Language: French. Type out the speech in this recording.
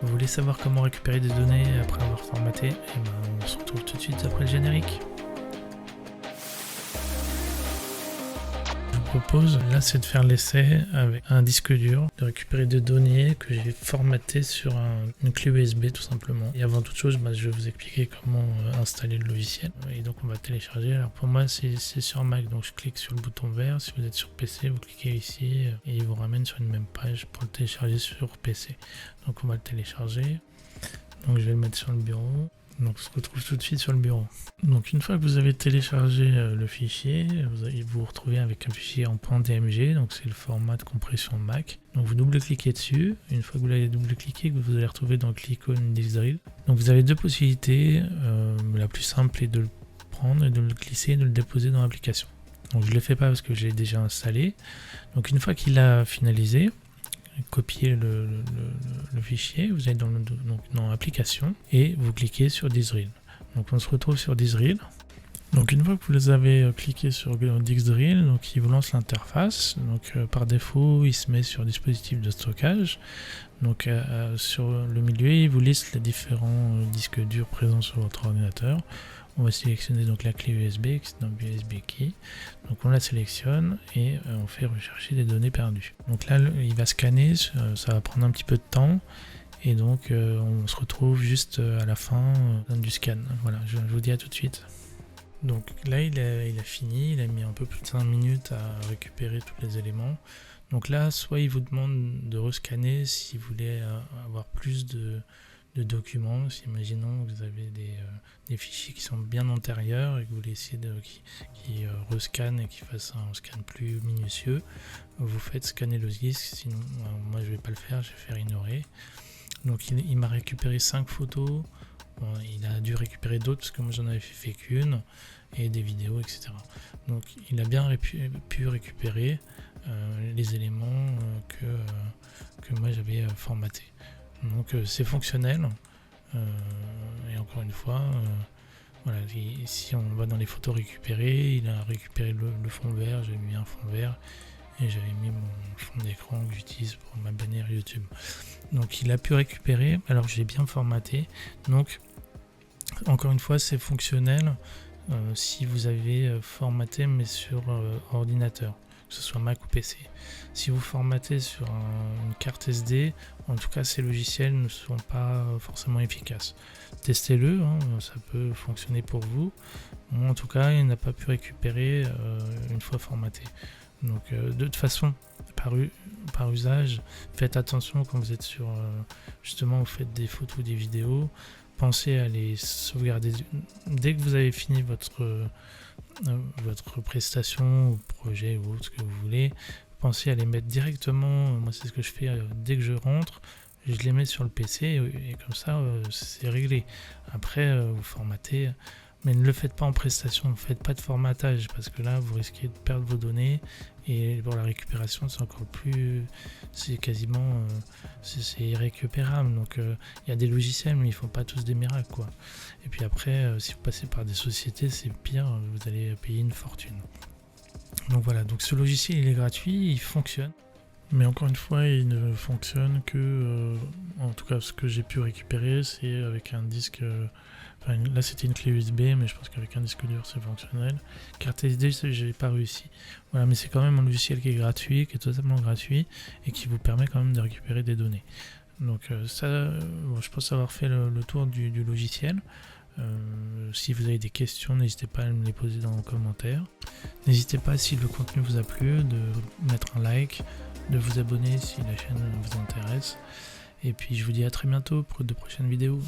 Vous voulez savoir comment récupérer des données après avoir formaté? Eh ben, on se retrouve tout de suite après le générique. Je vous propose, là, c'est de faire l'essai avec un disque dur, de récupérer des données que j'ai formatées sur une clé USB tout simplement. Et avant toute chose, je vais vous expliquer comment installer le logiciel. Et donc on va télécharger. Alors pour moi, c'est sur Mac, donc je clique sur le bouton vert. Si vous êtes sur PC, vous cliquez ici et il vous ramène sur une même page pour le télécharger sur PC. Donc on va le télécharger. Donc je vais le mettre sur le bureau. Donc on se retrouve tout de suite sur le bureau. Donc une fois que vous avez téléchargé le fichier, vous vous retrouvez avec un fichier en .dmg, donc c'est le format de compression Mac. Donc vous double-cliquez dessus. Une fois que vous l'avez double-cliqué, vous allez retrouver donc l'icône Dixdrill. Donc vous avez deux possibilités. La plus simple est de le prendre et de le glisser et de le déposer dans l'application. Donc je ne le fais pas parce que j'ai déjà installé. Donc une fois qu'il a finalisé, copier le fichier, vous allez dans l'application et vous cliquez sur Dixdrill. Donc on se retrouve sur Dixdrill. Donc une fois que vous avez cliqué sur Dixdrill, donc il vous lance l'interface. Donc par défaut, il se met sur dispositif de stockage. Donc sur le milieu, il vous liste les différents disques durs présents sur votre ordinateur. On va sélectionner donc la clé USB, c'est un USB key. Donc on la sélectionne et on fait rechercher des données perdues. Donc là, il va scanner, ça va prendre un petit peu de temps. Et donc on se retrouve juste à la fin du scan. Voilà, je vous dis à tout de suite. Donc là, il a fini, il a mis un peu plus de 5 minutes à récupérer tous les éléments. Donc là, soit il vous demande de rescanner si vous voulez avoir plus de documents. Imaginons que vous avez des fichiers qui sont bien antérieurs et que vous voulez essayer qui rescanne et qui fasse un scan plus minutieux. Vous faites scanner le disque, sinon moi je vais pas le faire, je vais faire ignorer. Donc il m'a récupéré 5 photos. Bon, il a dû récupérer d'autres parce que moi j'en avais fait qu'une, et des vidéos, etc. Donc il a bien pu récupérer les éléments que moi j'avais formatés. Donc c'est fonctionnel. Et encore une fois, voilà, si on va dans les photos récupérées, il a récupéré le fond vert, j'ai mis un fond vert et j'avais mis mon fond d'écran que j'utilise pour ma bannière YouTube. Donc il a pu récupérer, alors j'ai bien formaté. Donc encore une fois, c'est fonctionnel si vous avez formaté mais sur ordinateur, que ce soit Mac ou PC. Si vous formatez sur une carte SD, en tout cas ces logiciels ne sont pas forcément efficaces. Testez-le, hein, ça peut fonctionner pour vous. Moi en tout cas, il n'a pas pu récupérer une fois formaté. Donc de toute façon, par usage, faites attention quand vous êtes sur justement vous faites des photos ou des vidéos. Pensez à les sauvegarder dès que vous avez fini votre prestation ou projet ou autre, ce que vous voulez. Pensez à les mettre directement. Moi c'est ce que je fais dès que je rentre, je les mets sur le PC et comme ça c'est réglé. Après vous formatez, mais ne le faites pas en prestation, ne faites pas de formatage parce que là vous risquez de perdre vos données et pour la récupération c'est encore plus, c'est quasiment c'est irrécupérable. Donc il y a des logiciels mais ils font pas tous des miracles quoi. Et puis après si vous passez par des sociétés c'est pire, vous allez payer une fortune. Donc voilà, donc ce logiciel il est gratuit, il fonctionne. Mais encore une fois, il ne fonctionne que, en tout cas ce que j'ai pu récupérer, c'est avec un disque, là c'était une clé USB, mais je pense qu'avec un disque dur c'est fonctionnel. Carte SD, j'ai pas réussi. Voilà, mais c'est quand même un logiciel qui est gratuit, qui est totalement gratuit, et qui vous permet quand même de récupérer des données. Donc ça, je pense avoir fait le tour du logiciel. Si vous avez des questions, n'hésitez pas à me les poser dans les commentaires. N'hésitez pas, si le contenu vous a plu, de mettre un like, de vous abonner si la chaîne vous intéresse. Et puis je vous dis à très bientôt pour de prochaines vidéos.